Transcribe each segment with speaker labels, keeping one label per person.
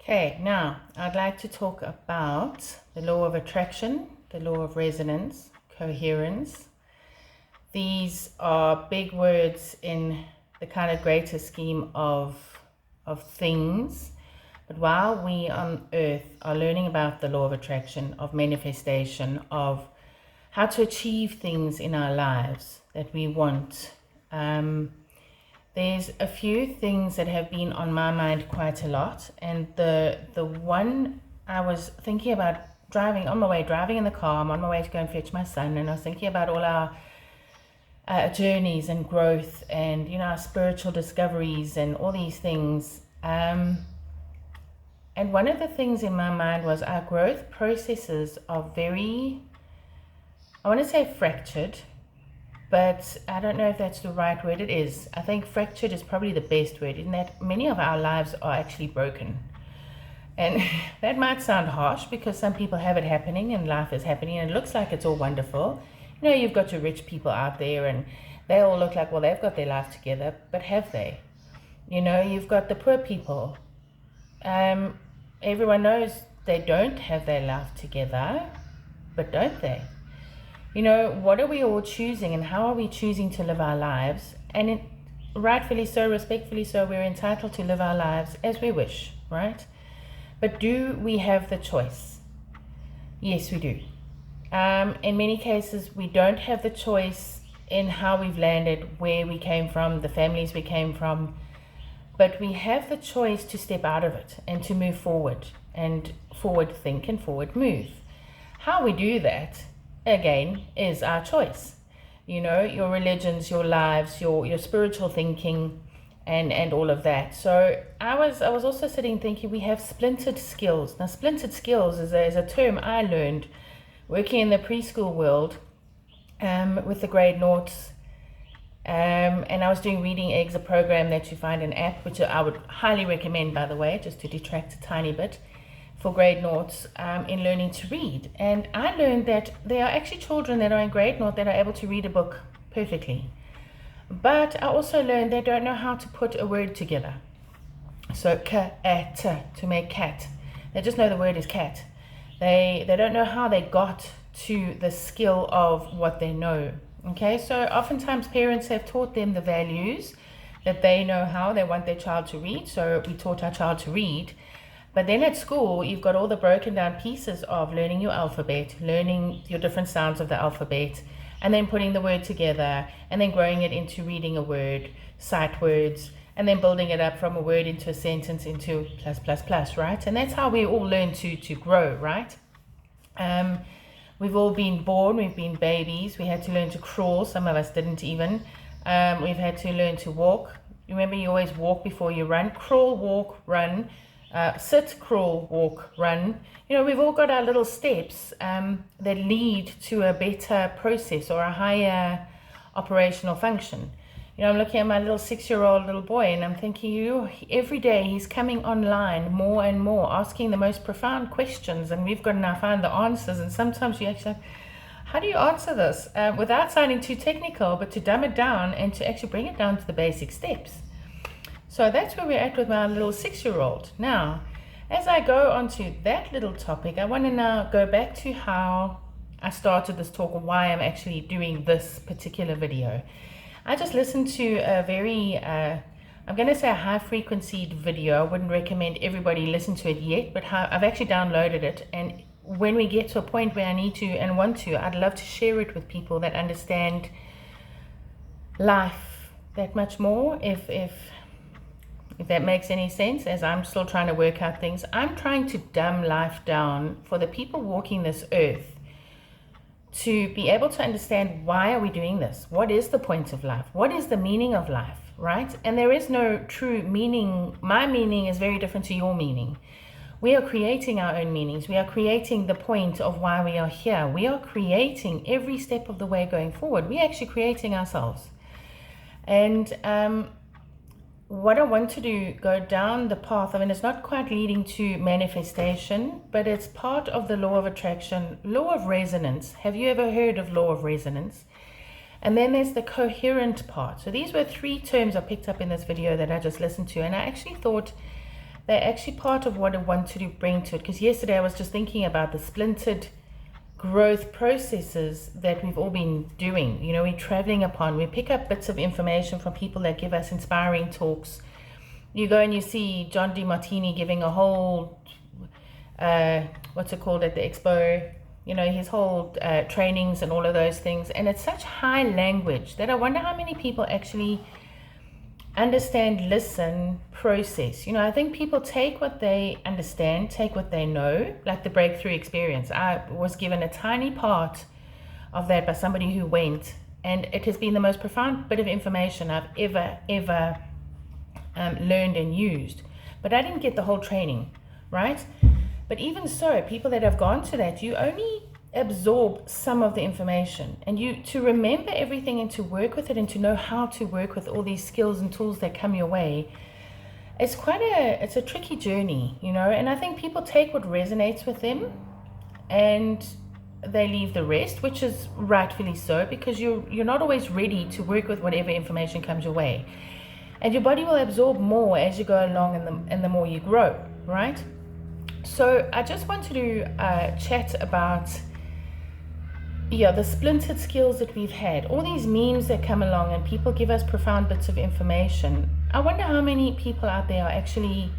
Speaker 1: Okay, now I'd like to talk about the law of attraction, the law of resonance, coherence. These are big words in the kind of greater scheme of things. But while we on earth are learning about the law of attraction, of manifestation, of how to achieve things in our lives that we want, there's a few things that have been on my mind quite a lot. And the one I was thinking about driving in the car, I'm on my way to go and fetch my son, and I was thinking about all our journeys and growth and, our spiritual discoveries and all these things. And one of the things in my mind was our growth processes are very, I want to say fractured, but I don't know if that's the right word. It is. I think fractured is probably the best word, in that many of our lives are actually broken. And that might sound harsh because some people have it happening and life is happening and it looks like it's all wonderful. You've got your rich people out there and they all look like, well, they've got their life together, but have they? You've got the poor people. Everyone knows they don't have their life together, but don't they? What are we all choosing and how are we choosing to live our lives? And rightfully so, respectfully so, we're entitled to live our lives as we wish, right? But do we have the choice? Yes, we do. In many cases, we don't have the choice in how we've landed, where we came from, the families we came from, but we have the choice to step out of it and to move forward, and forward think and forward move. How we do that, again, is our choice. Your religions, your lives, your spiritual thinking, and all of that. So I was also sitting thinking, we have splintered skills. Now, splintered skills is a term I learned working in the preschool world with the grade noughts. And I was doing Reading Eggs, a program that you find an app, which I would highly recommend, by the way, just to detract a tiny bit, for grade noughts in learning to read. And I learned that there are actually children that are in grade nought that are able to read a book perfectly. But I also learned they don't know how to put a word together. So to make cat. They just know the word is cat. They don't know how they got to the skill of what they know. Okay, so oftentimes parents have taught them the values that they know how they want their child to read. So we taught our child to read. But then at school, you've got all the broken down pieces of learning your alphabet, learning your different sounds of the alphabet, and then putting the word together, and then growing it into reading a word, sight words, and then building it up from a word into a sentence into plus, right? And that's how we all learn to grow, right? We've all been born, we've been babies, we had to learn to crawl, some of us didn't even. We've had to learn to walk. Remember, you always walk before you run. Crawl, walk, run. Sit, crawl, walk, run. We've all got our little steps that lead to a better process or a higher operational function. I'm looking at my little 6-year-old little boy and I'm thinking, every day he's coming online more and more, asking the most profound questions, and we've got to now find the answers. And sometimes you actually, how do you answer this without sounding too technical, but to dumb it down and to actually bring it down to the basic steps? So that's where we're at with my little 6-year-old. Now, as I go onto that little topic, I want to now go back to how I started this talk and why I'm actually doing this particular video. I just listened to a very, I'm going to say a high-frequency video. I wouldn't recommend everybody listen to it yet, but I've actually downloaded it. And when we get to a point where I need to and want to, I'd love to share it with people that understand life that much more, if that makes any sense, as I'm still trying to work out things. I'm trying to dumb life down for the people walking this earth to be able to understand, why are we doing this? What is the point of life? What is the meaning of life, right? And there is no true meaning. My meaning is very different to your meaning. We are creating our own meanings. We are creating the point of why we are here. We are creating every step of the way going forward. We're actually creating ourselves. And what I want to do, go down the path, it's not quite leading to manifestation, but it's part of the law of attraction, law of resonance. Have you ever heard of law of resonance? And then there's the coherent part. So these were 3 terms I picked up in this video that I just listened to, and I actually thought they're actually part of what I want to bring to it. Because yesterday I was just thinking about the splintered growth processes that we've all been doing. You know, we're traveling upon, we pick up bits of information from people that give us inspiring talks. You go and you see John DeMartini giving a whole, what's it called at the expo, you know, his whole trainings and all of those things. And it's such high language that I wonder how many people actually understand, listen, process. You know, I think people take what they understand, take what they know, like the breakthrough experience. I was given a tiny part of that by somebody who went, and it has been the most profound bit of information I've ever learned and used. But I didn't get the whole training, right? But even so, people that have gone to that, you only absorb some of the information, and you to remember everything and to work with it and to know how to work with all these skills and tools that come your way, it's a tricky journey, you know. And I think people take what resonates with them and they leave the rest, which is rightfully so, because you're not always ready to work with whatever information comes your way, and your body will absorb more as you go along and the more you grow, right? So I just wanted to chat about the splintered skills that we've had, all these memes that come along and people give us profound bits of information. I wonder how many people out there are actually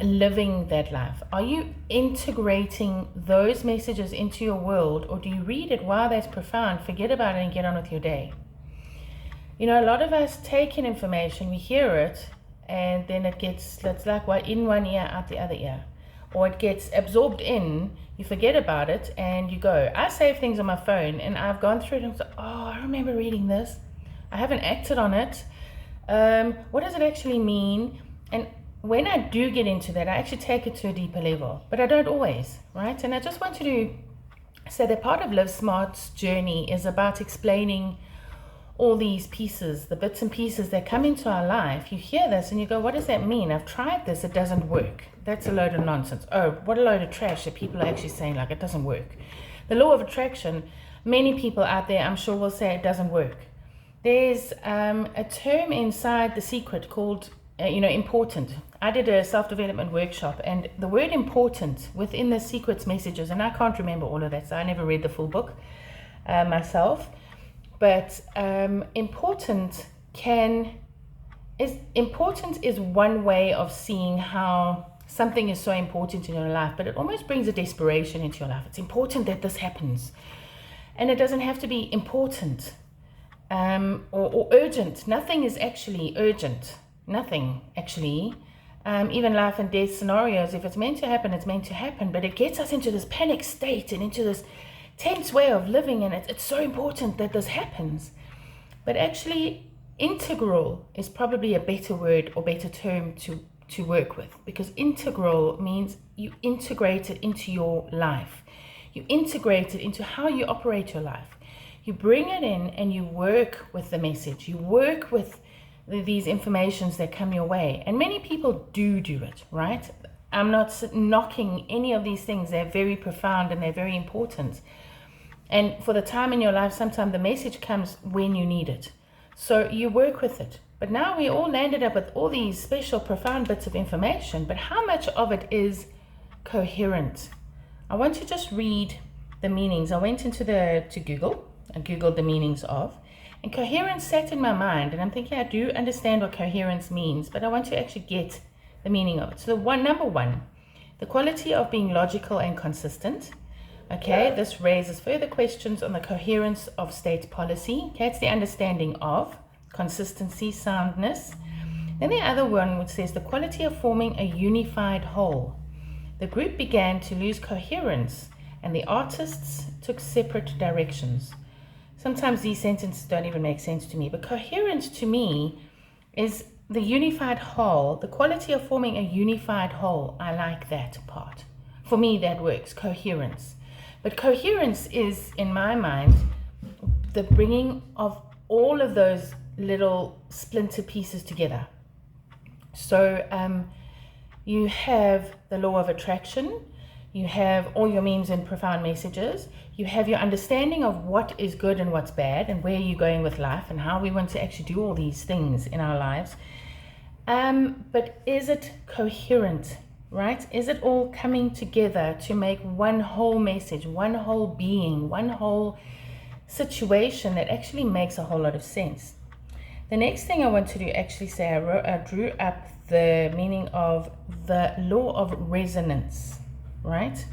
Speaker 1: living that life. Are you integrating those messages into your world, or do you read it, wow, that's profound, forget about it and get on with your day? You know, a lot of us take in information, we hear it, and then it's like what, in one ear, out the other ear. Or it gets absorbed in, you forget about it, and you go. I save things on my phone, and I've gone through it and said, oh, I remember reading this. I haven't acted on it. What does it actually mean? And when I do get into that, I actually take it to a deeper level, but I don't always, right? And I just wanted to say that part of Live Smart's journey is about explaining all these pieces, the bits and pieces that come into our life. You hear this and you go, what does that mean? I've tried this, it doesn't work. That's a load of nonsense. Oh, what a load of trash that people are actually saying, like, it doesn't work. The law of attraction, many people out there, I'm sure, will say it doesn't work. There's a term inside The Secret called, important. I did a self-development workshop, and the word important within The Secret's messages, and I can't remember all of that, so I never read the full book myself. But important is one way of seeing how something is so important in your life, but it almost brings a desperation into your life. It's important that this happens, and it doesn't have to be important or urgent. Nothing is actually urgent. Nothing actually. Even life and death scenarios, if it's meant to happen, it's meant to happen. But it gets us into this panic state and into this tense way of living, and it's so important that this happens. But actually, integral is probably a better word or better term to work with, because integral means you integrate it into your life. You integrate it into how you operate your life. You bring it in and you work with the message. You work with these informations that come your way. And many people do it, right? I'm not knocking any of these things. They're very profound and they're very important. And for the time in your life, sometimes the message comes when you need it. So you work with it. But now we all landed up with all these special, profound bits of information. But how much of it is coherent? I want to just read the meanings. I went into Google and Googled the meanings of. And coherence sat in my mind. And I'm thinking, I do understand what coherence means, but I want to actually get the meaning of it. So number one, the quality of being logical and consistent. Okay, this raises further questions on the coherence of state policy. Okay, it's the understanding of consistency, soundness. Then the other one, which says the quality of forming a unified whole. The group began to lose coherence and the artists took separate directions. Sometimes these sentences don't even make sense to me, but coherence to me is the unified whole, the quality of forming a unified whole. I like that part. For me, that works, coherence. But coherence is, in my mind, the bringing of all of those little splinter pieces together. So you have the law of attraction, you have all your memes and profound messages, you have your understanding of what is good and what's bad and where you're going with life and how we want to actually do all these things in our lives. But is it coherent, right? Is it all coming together to make one whole message, one whole being, one whole situation that actually makes a whole lot of sense? The next thing I wanted to actually say, I drew up the meaning of the law of resonance, right?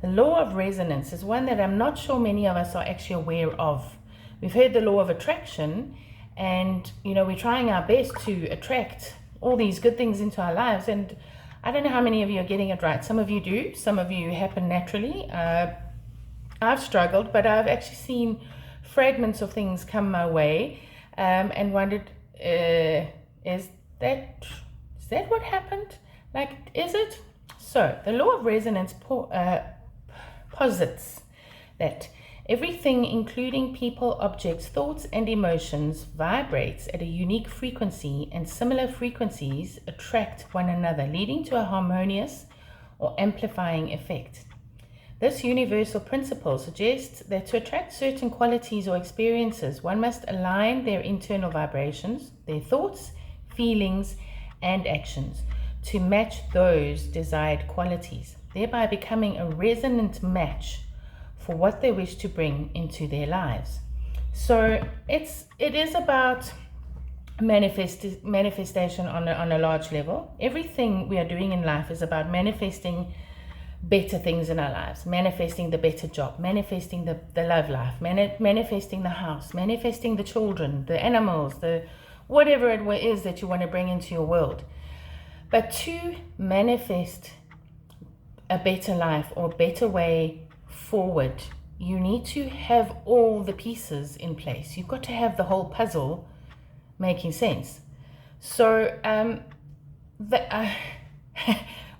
Speaker 1: The law of resonance is one that I'm not sure many of us are actually aware of. We've heard the law of attraction, and we're trying our best to attract all these good things into our lives, and I don't know how many of you are getting it right. Some of you do, some of you happen naturally. I've struggled, but I've actually seen fragments of things come my way, and wondered, is that what happened? Like, is it? So the law of resonance posits that everything, including people, objects, thoughts, and emotions, vibrates at a unique frequency, and similar frequencies attract one another, leading to a harmonious or amplifying effect. This universal principle suggests that to attract certain qualities or experiences, one must align their internal vibrations, their thoughts, feelings, and actions to match those desired qualities, thereby becoming a resonant match for what they wish to bring into their lives. So it is about manifestation on a large level. Everything we are doing in life is about manifesting better things in our lives, manifesting the better job, manifesting the love life, manifesting the house, manifesting the children, the animals, the whatever it is that you want to bring into your world. But to manifest a better life or better way forward, you need to have all the pieces in place. You've got to have the whole puzzle making sense. So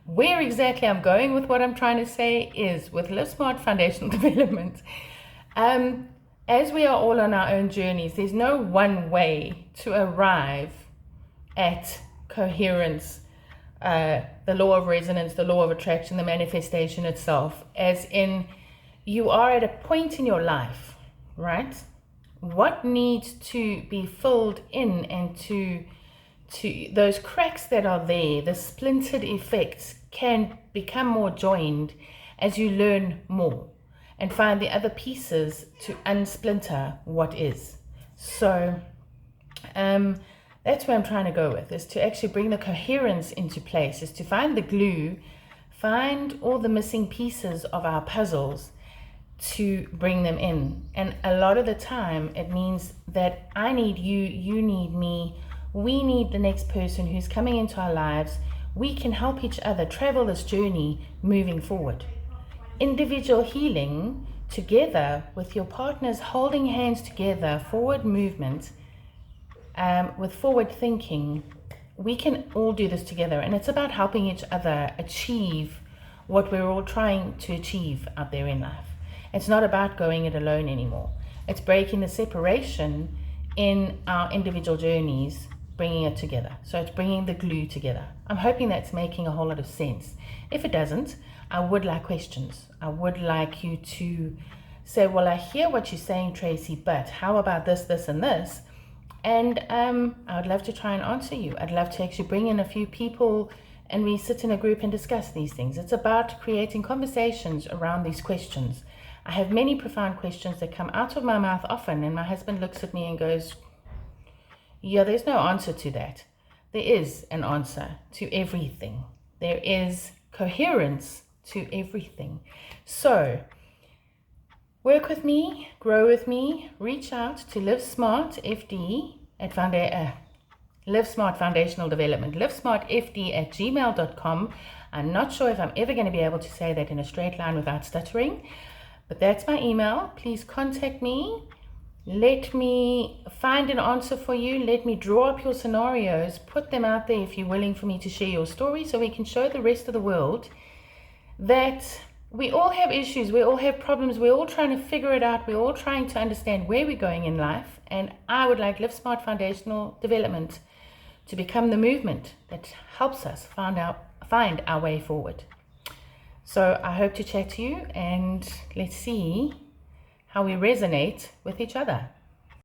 Speaker 1: where exactly I'm going with what I'm trying to say is with Live Smart Foundational Development. As we are all on our own journeys, there's no one way to arrive at coherence, the law of resonance, the law of attraction, the manifestation itself, as in you are at a point in your life, right? What needs to be filled in, and to those cracks that are there, the splintered effects can become more joined as you learn more and find the other pieces to unsplinter what is. So that's where I'm trying to go with, is to actually bring the coherence into place, is to find the glue, find all the missing pieces of our puzzles to bring them in. And a lot of the time it means that I need you, you need me, we need the next person who's coming into our lives. We can help each other travel this journey moving forward. Individual healing together with your partners, holding hands together, forward movement, with forward thinking, we can all do this together, and it's about helping each other achieve what we're all trying to achieve out there in life. It's not about going it alone anymore. It's breaking the separation in our individual journeys, bringing it together. So it's bringing the glue together. I'm hoping that's making a whole lot of sense. If it doesn't, I would like questions. I would like you to say, well, I hear what you're saying, Tracy, but how about this, this, and this? And I would love to try and answer you. I'd love to actually bring in a few people and we sit in a group and discuss these things. It's about creating conversations around these questions. I have many profound questions that come out of my mouth often, and my husband looks at me and goes, yeah, there's no answer to that. There is an answer to everything. There is coherence to everything. So work with me, grow with me, reach out to livesmartfd at Live Smart Foundational Development, livesmartfd@gmail.com. I'm not sure if I'm ever going to be able to say that in a straight line without stuttering, but that's my email. Please contact me. Let me find an answer for you. Let me draw up your scenarios, put them out there if you're willing for me to share your story, so we can show the rest of the world that we all have issues, we all have problems, we're all trying to figure it out, we're all trying to understand where we're going in life, and I would like Live Smart Foundational Development to become the movement that helps us find our way forward. So I hope to chat to you, and let's see how we resonate with each other.